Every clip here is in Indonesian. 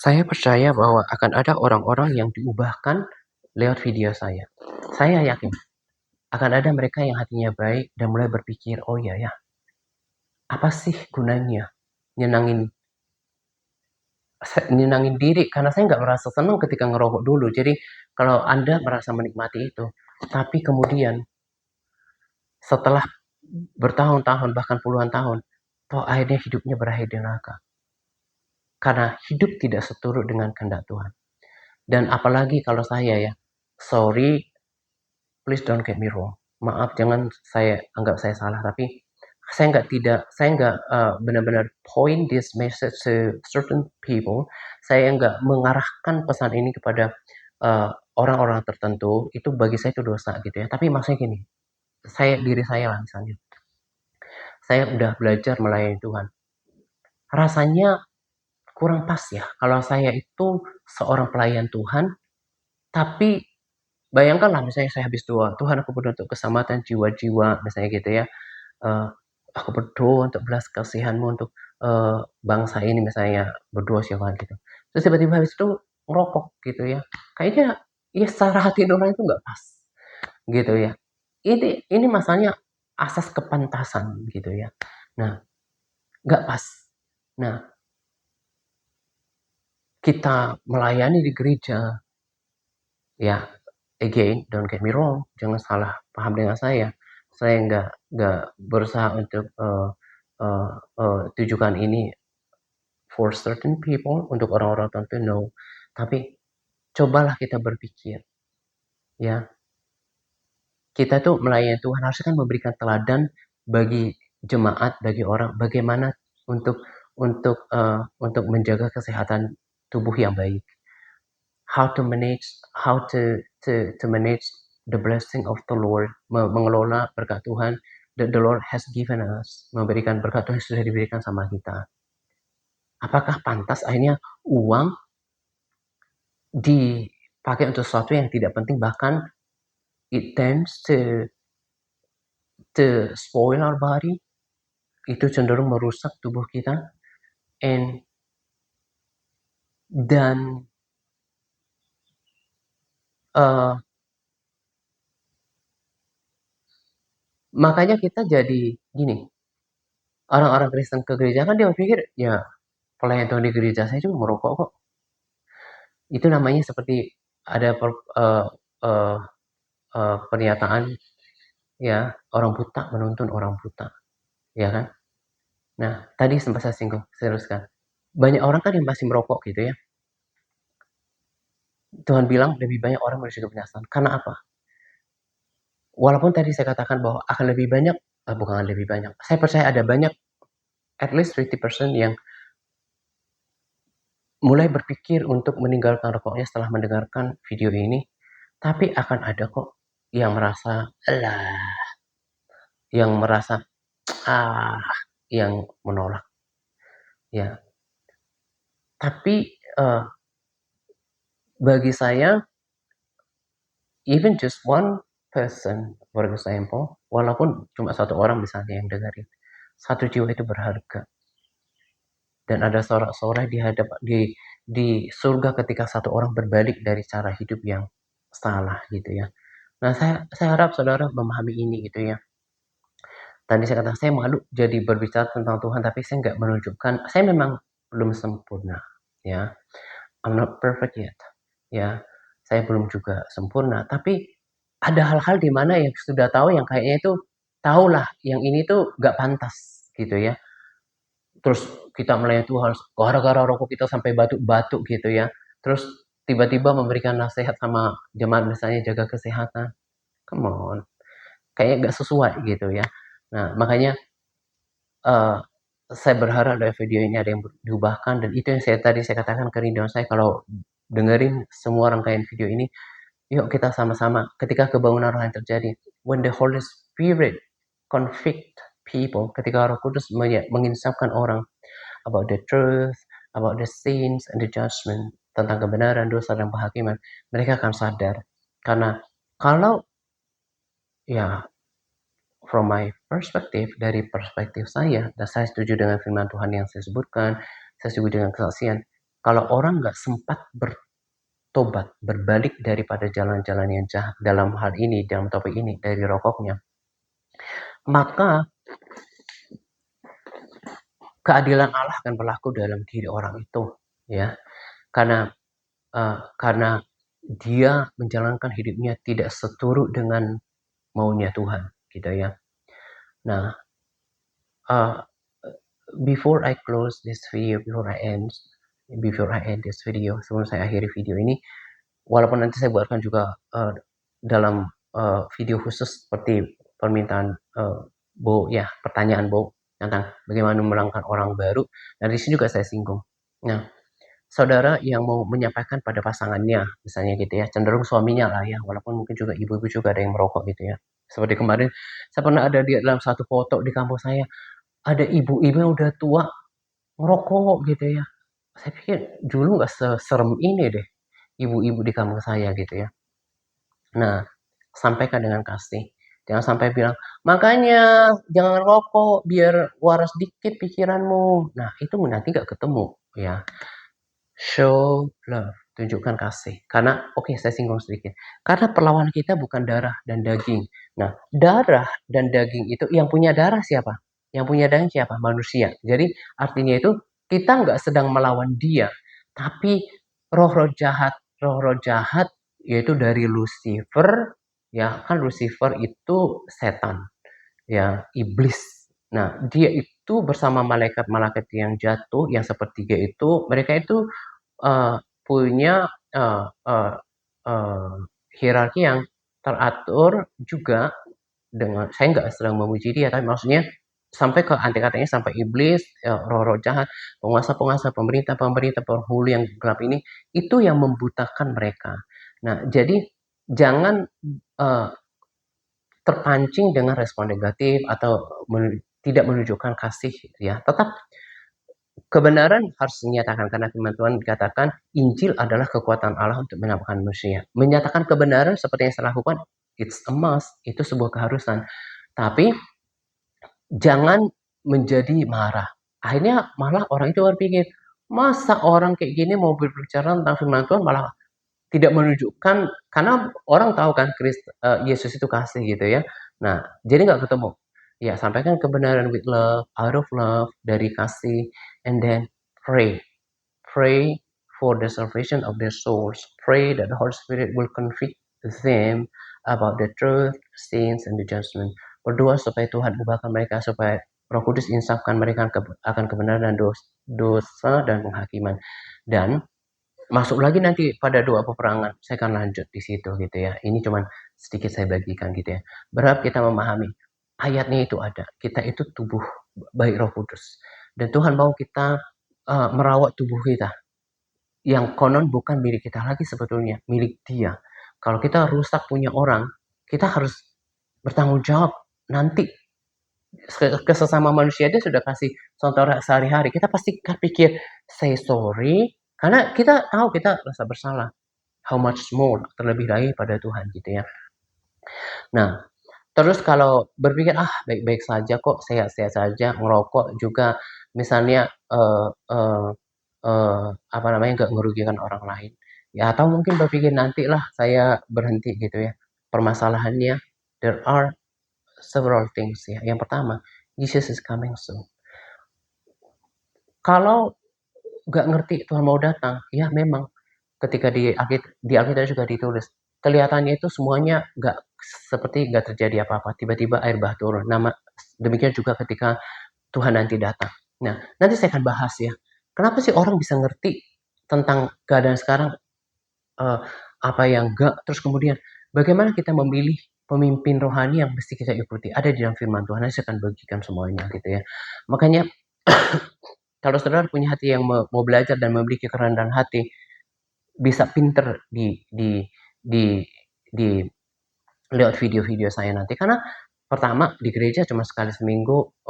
Saya percaya bahwa akan ada orang-orang yang diubahkan lewat video saya. Saya yakin akan ada mereka yang hatinya baik dan mulai berpikir, oh iya ya, apa sih gunanya nyenangin nyenangin diri, karena saya nggak merasa senang ketika ngerokok dulu. Jadi kalau Anda merasa menikmati itu, tapi kemudian setelah bertahun-tahun bahkan puluhan tahun, toh akhirnya hidupnya berakhir di neraka. Karena hidup tidak seturut dengan kehendak Tuhan. Dan apalagi kalau saya ya, sorry, please don't get me wrong. Maaf, jangan saya anggap saya salah, tapi saya nggak benar-benar point this message to certain people. Saya nggak mengarahkan pesan ini kepada orang-orang tertentu. Itu bagi saya itu dosa gitu ya. Tapi maksudnya gini, diri saya lah misalnya. Saya udah belajar melayani Tuhan. Rasanya kurang pas ya kalau saya itu seorang pelayan Tuhan, tapi bayangkanlah misalnya saya habis doa, Tuhan aku berdoa untuk keselamatan jiwa-jiwa misalnya gitu ya. Eee, aku berdoa untuk belas kasihan-Mu untuk, bangsa ini misalnya, berdoa siapa gitu. Terus tiba-tiba habis itu ngerokok gitu ya. Kayaknya ya secara hati nurani itu nggak pas gitu ya. Ini masalahnya asas kepantasan gitu ya. Nah, nggak pas. Nah, kita melayani di gereja, ya again, don't get me wrong, jangan salah paham dengan saya. Saya nggak berusaha untuk, tujukan ini for certain people, untuk orang-orang tertentu, no. Tapi cobalah kita berpikir, ya, kita tuh melayani Tuhan harusnya kan memberikan teladan bagi jemaat, bagi orang, bagaimana untuk untuk menjaga kesehatan tubuh yang baik. How to manage the blessing of the Lord, mengelola berkat Tuhan that the Lord has given us, memberikan berkat Tuhan yang sudah diberikan sama kita. Apakah pantas akhirnya uang dipakai untuk sesuatu yang tidak penting, bahkan it tends to spoil our body, itu cenderung merusak tubuh kita, and dan makanya kita jadi gini, orang-orang Kristen ke gereja kan dia berpikir, ya pelayan Tuhan di gereja saya juga merokok kok. Itu namanya seperti ada pernyataan, ya, orang buta menuntun orang buta, ya kan? Nah, tadi sempat saya singgung, saya teruskan. Banyak orang kan yang masih merokok gitu ya. Tuhan bilang lebih banyak orang menuju kebinasaan. Karena apa? Walaupun tadi saya katakan bahwa akan lebih banyak, bukan lebih banyak. Saya percaya ada banyak, at least 50% yang mulai berpikir untuk meninggalkan rokoknya setelah mendengarkan video ini. Tapi akan ada kok yang merasa, "Alah," yang merasa, "Ah," yang menolak, ya. Tapi, bagi saya, even just one person, for example, walaupun cuma satu orang misalnya yang dengerin, satu jiwa itu berharga. Dan ada sorak-sorai di surga ketika satu orang berbalik dari cara hidup yang salah gitu ya. Nah, saya harap saudara memahami ini gitu ya. Tadi saya katakan saya malu jadi berbicara tentang Tuhan, tapi saya nggak menunjukkan, saya memang belum sempurna, ya. I'm not perfect yet, ya. Saya belum juga sempurna, tapi ada hal-hal di mana yang sudah tahu yang kayaknya itu tahulah yang ini tuh nggak pantas gitu ya. Terus kita melayani Tuhan, gara-gara rokok kita sampai batuk-batuk gitu ya. Terus tiba-tiba memberikan nasihat sama jemaat misalnya jaga kesehatan. Come on, kayaknya nggak sesuai gitu ya. Nah, makanya Eee, saya berharap dari video ini ada yang diubahkan, dan itu yang saya katakan kerinduan saya kalau dengerin semua rangkaian video ini, yuk kita sama-sama ketika kebangunan rohani terjadi, when the Holy Spirit convict people, ketika Roh Kudus menginsafkan orang about the truth, about the sins and the judgment, tentang kebenaran, dosa, dan penghakiman, mereka akan sadar. Karena kalau ya from my perspective, dari perspektif saya, dan saya setuju dengan firman Tuhan yang saya sebutkan, saya setuju dengan kesaksian. Kalau orang nggak sempat bertobat, berbalik daripada jalan-jalan yang jahat dalam hal ini, dalam topik ini, dari rokoknya, maka keadilan Allah akan berlaku dalam diri orang itu, ya. Karena dia menjalankan hidupnya tidak seturut dengan maunya Tuhan, gitu ya. Nah, uh, before I close this video, before I end this video, sebelum saya akhiri video ini, walaupun nanti saya buatkan juga dalam video khusus seperti permintaan Bo, ya, pertanyaan Bo tentang bagaimana melangkah orang baru. Dan di sini juga saya singgung. Nah, saudara yang mau menyampaikan pada pasangannya, misalnya gitu ya, cenderung suaminya lah ya, walaupun mungkin juga ibu-ibu juga ada yang merokok gitu ya. Seperti kemarin, saya pernah ada di dalam satu foto di kampus saya, ada ibu-ibu yang udah tua ngerokok gitu ya. Saya pikir dulu nggak seserem ini deh, ibu-ibu di kampung saya gitu ya. Nah, sampaikan dengan kasih. Jangan sampai bilang, makanya jangan rokok biar waras dikit pikiranmu. Nah, itu nanti nggak ketemu ya. Show love, tunjukkan kasih. Karena, oke, saya singgung sedikit. Karena perlawanan kita bukan darah dan daging. Nah, darah dan daging itu, yang punya darah siapa? Yang punya daging siapa? Manusia. Jadi, artinya itu, kita nggak sedang melawan dia. Tapi, roh-roh jahat, yaitu dari Lucifer, ya kan Lucifer itu setan, ya, iblis. Nah, dia itu bersama malaikat-malaikat yang jatuh, yang sepertiga itu, mereka itu punya hierarki yang teratur juga dengan, saya nggak sedang memuji dia, tapi maksudnya sampai ke anti-katanya sampai iblis, roh-roh jahat, penguasa-penguasa, pemerintah-pemerintah, penghulu yang gelap ini, itu yang membutakan mereka. Nah, jadi jangan terpancing dengan respon negatif atau tidak menunjukkan kasih ya. Tetap kebenaran harus dinyatakan karena firman Tuhan dikatakan Injil adalah kekuatan Allah untuk menyelamatkan manusia. Menyatakan kebenaran seperti yang saya lakukan, it's a must, itu sebuah keharusan. Tapi jangan menjadi marah. Akhirnya malah orang itu berpikir, masa orang kayak gini mau berbicara tentang firman Tuhan malah tidak menunjukkan, karena orang tahu kan Yesus itu kasih gitu ya. Nah, jadi nggak ketemu. Ya, sampaikan kebenaran with love, out of love, dari kasih, and then pray. Pray for the salvation of their souls. Pray that the Holy Spirit will convict them about the truth, sins, and the judgment. Berdoa supaya Tuhan ubahkan mereka, supaya Roh Kudus insafkan mereka akan kebenaran dan dosa dan penghakiman. Dan masuk lagi nanti pada doa peperangan, saya akan lanjut di situ gitu ya. Ini cuman sedikit saya bagikan gitu ya. Berharap kita memahami ayatnya itu ada. Kita itu tubuh baik Roh Kudus. Dan Tuhan mau kita merawat tubuh kita. Yang konon bukan milik kita lagi sebetulnya, milik Dia. Kalau kita rusak punya orang, kita harus bertanggung jawab nanti. Ke sesama manusia dia sudah kasih contoh sehari-hari. Kita pasti pikir say sorry karena kita tahu kita rasa bersalah. How much more terlebih lagi pada Tuhan gitu ya. Nah, terus kalau berpikir baik-baik saja kok, sehat-sehat saja, ngerokok juga misalnya apa namanya nggak merugikan orang lain. Ya atau mungkin berpikir nantilah saya berhenti gitu ya. Permasalahannya there are several things ya. Yang pertama, Jesus is coming soon. Kalau nggak ngerti Tuhan mau datang, ya memang ketika di Alkitab juga ditulis, kelihatannya itu semuanya seperti nggak terjadi apa-apa, tiba-tiba air bah turun. Demikian juga ketika Tuhan nanti datang. Nah, nanti saya akan bahas ya, kenapa sih orang bisa ngerti tentang keadaan sekarang, apa yang enggak, terus kemudian bagaimana kita memilih pemimpin rohani yang mesti kita ikuti, ada di dalam firman Tuhan. Nanti saya akan bagikan semuanya gitu ya. Makanya kalau saudara punya hati yang mau belajar dan memiliki kerendahan hati, bisa pinter di lewat video-video saya nanti. Karena pertama di gereja cuma sekali seminggu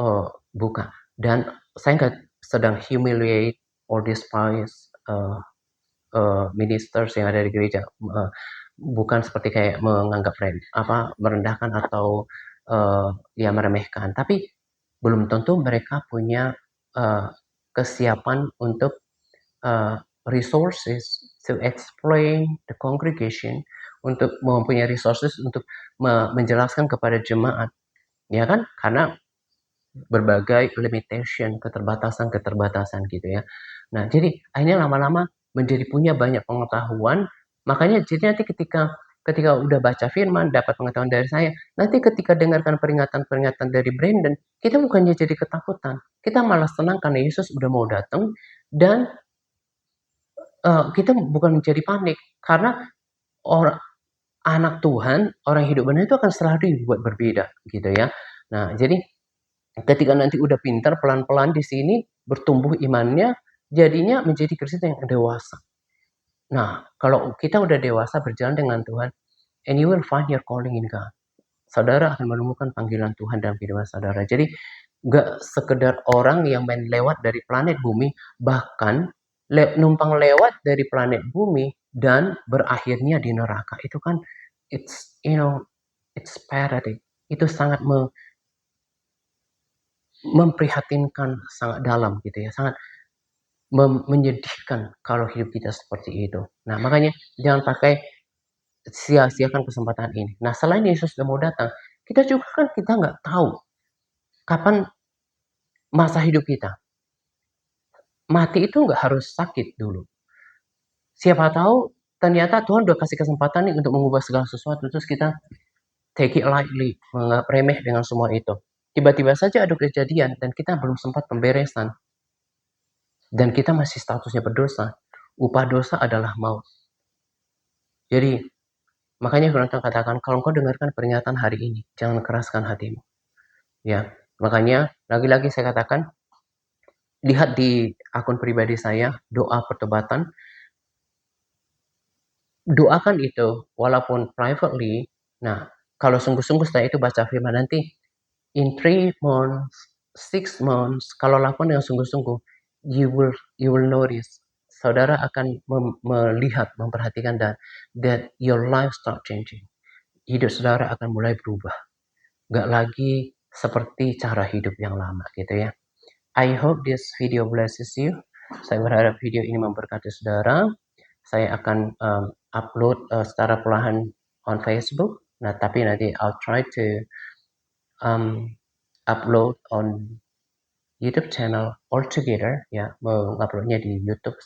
buka, dan saya nggak sedang humiliate or despise ministers yang ada di gereja. Bukan seperti kayak menganggap merendahkan atau ya meremehkan, tapi belum tentu mereka punya kesiapan untuk resources to explain the congregation, untuk mempunyai resources untuk menjelaskan kepada jemaat, ya kan? Karena berbagai limitation, keterbatasan gitu ya. Nah, jadi akhirnya lama-lama menjadi punya banyak pengetahuan, makanya jadi nanti ketika udah baca firman, dapat pengetahuan dari saya, nanti ketika dengarkan peringatan-peringatan dari Brandon, kita bukannya jadi ketakutan, kita malah senang karena Yesus udah mau datang, dan kita bukan menjadi panik, karena orang anak Tuhan, orang hidup benar itu akan selalu dibuat berbeda gitu ya. Nah, jadi ketika nanti udah pintar, pelan-pelan di sini bertumbuh imannya, jadinya menjadi Kristen yang dewasa. Nah, kalau kita udah dewasa berjalan dengan Tuhan, and you will find your calling in God. Saudara akan menemukan panggilan Tuhan dalam kehidupan saudara. Jadi, nggak sekedar orang yang main lewat dari planet bumi, bahkan numpang lewat dari planet bumi dan berakhirnya di neraka. Itu kan, it's, it's pathetic. Itu sangat memprihatinkan sangat dalam gitu ya, sangat menyedihkan kalau hidup kita seperti itu. Nah, makanya jangan pakai sia-siakan kesempatan ini. Nah, selain Yesus sudah mau datang, kita juga kan kita nggak tahu kapan masa hidup kita. Mati itu nggak harus sakit dulu. Siapa tahu ternyata Tuhan udah kasih kesempatan nih untuk mengubah segala sesuatu, terus kita take it lightly, menganggap remeh dengan semua itu. Tiba-tiba saja ada kejadian dan kita belum sempat pemberesan. Dan kita masih statusnya berdosa. Upah dosa adalah maut. Jadi, makanya Firman Tuhan katakan, kalau engkau dengarkan peringatan hari ini, jangan keraskan hatimu. Ya, makanya lagi-lagi saya katakan, lihat di akun pribadi saya, doa pertobatan. Doakan itu, walaupun privately. Nah, kalau sungguh-sungguh setelah itu baca firman nanti, in 3 months, 6 months, kalau lakukan dengan sungguh-sungguh, you will notice. Saudara akan melihat, memperhatikan that your life start changing. Hidup saudara akan mulai berubah. Gak lagi seperti cara hidup yang lama gitu ya. I hope this video blesses you. Saya berharap video ini memberkati saudara. Saya akan upload secara perlahan on Facebook. Nah, tapi nanti I'll try to upload on YouTube channel altogether ya, menguploadnya di YouTube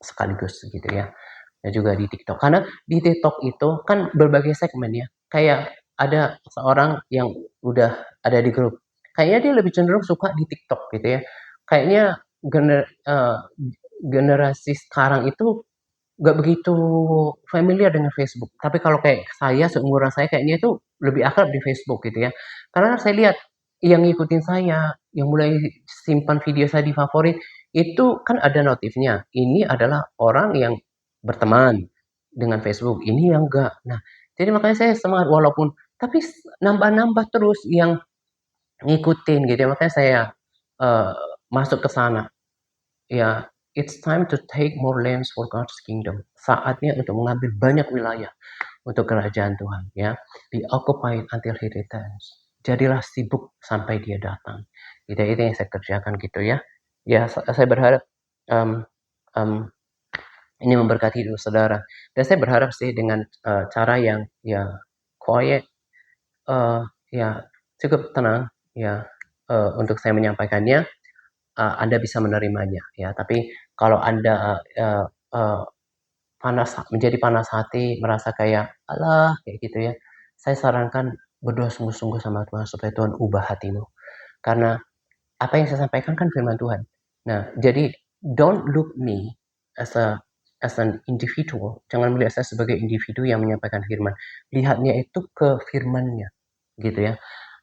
sekaligus gitu ya, dan juga di TikTok. Karena di TikTok itu kan berbagai segmen ya, kayak ada seorang yang udah ada di grup, kayaknya dia lebih cenderung suka di TikTok gitu ya. Kayaknya generasi sekarang itu nggak begitu familiar dengan Facebook. Tapi kalau kayak saya, seumuran saya, kayaknya itu lebih akrab di Facebook gitu ya. Karena saya lihat yang ngikutin saya, yang mulai simpan video saya di favorit, itu kan ada notifnya. Ini adalah orang yang berteman dengan Facebook, ini yang enggak. Nah, jadi makanya saya semangat walaupun, tapi nambah-nambah terus yang ngikutin gitu ya. Makanya saya masuk ke sana. Ya, it's time to take more lands for God's kingdom. Saatnya untuk mengambil banyak wilayah untuk kerajaan Tuhan ya. Be occupied until he returns. Jadilah sibuk sampai dia datang. Itu yang saya kerjakan gitu ya. Ya, saya berharap ini memberkati hidup saudara. Dan saya berharap sih dengan cara yang ya quiet, ya cukup tenang ya, untuk saya menyampaikannya, Anda bisa menerimanya ya. Tapi kalau Anda menjadi panas hati, merasa kayak alah kayak gitu ya, saya sarankan berdoa sungguh-sungguh sama Tuhan supaya Tuhan ubah hatimu. Karena apa yang saya sampaikan kan firman Tuhan. Nah, jadi don't look me as an individual. Jangan melihat saya sebagai individu yang menyampaikan firman. Lihatnya itu ke firman-Nya gitu ya.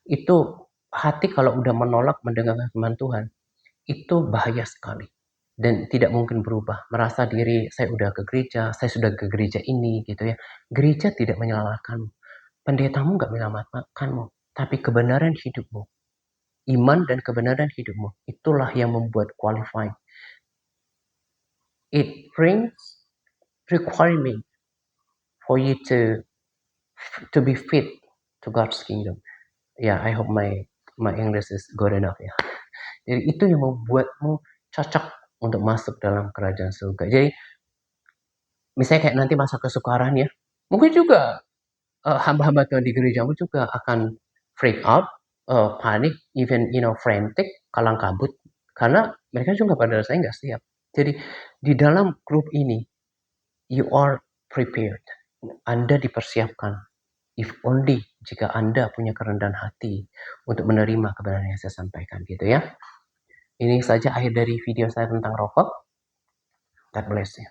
Itu hati kalau udah menolak mendengarkan firman Tuhan, itu bahaya sekali dan tidak mungkin berubah. Merasa diri saya udah ke gereja, saya sudah ke gereja ini gitu ya. Gereja tidak menyelamatkanmu. Pendetamu nggak menyelamatkanmu, tapi kebenaran hidupmu, iman dan kebenaran hidupmu, itulah yang membuat qualified. It brings requirement for you to be fit to God's kingdom. Yeah, I hope my English is good enough ya. Jadi itu yang membuatmu cocok untuk masuk dalam kerajaan surga. Jadi, misalnya kayak nanti masa kesukaran ya, mungkin juga hamba-hamba Tuhan di gerejamu juga akan freak out, panik, even frantic, kalang kabut, karena mereka juga pada dasarnya nggak siap. Jadi di dalam grup ini, you are prepared. Anda dipersiapkan. If only jika Anda punya kerendahan hati untuk menerima kebenaran yang saya sampaikan gitu ya. Ini saja akhir dari video saya tentang rokok. God bless you.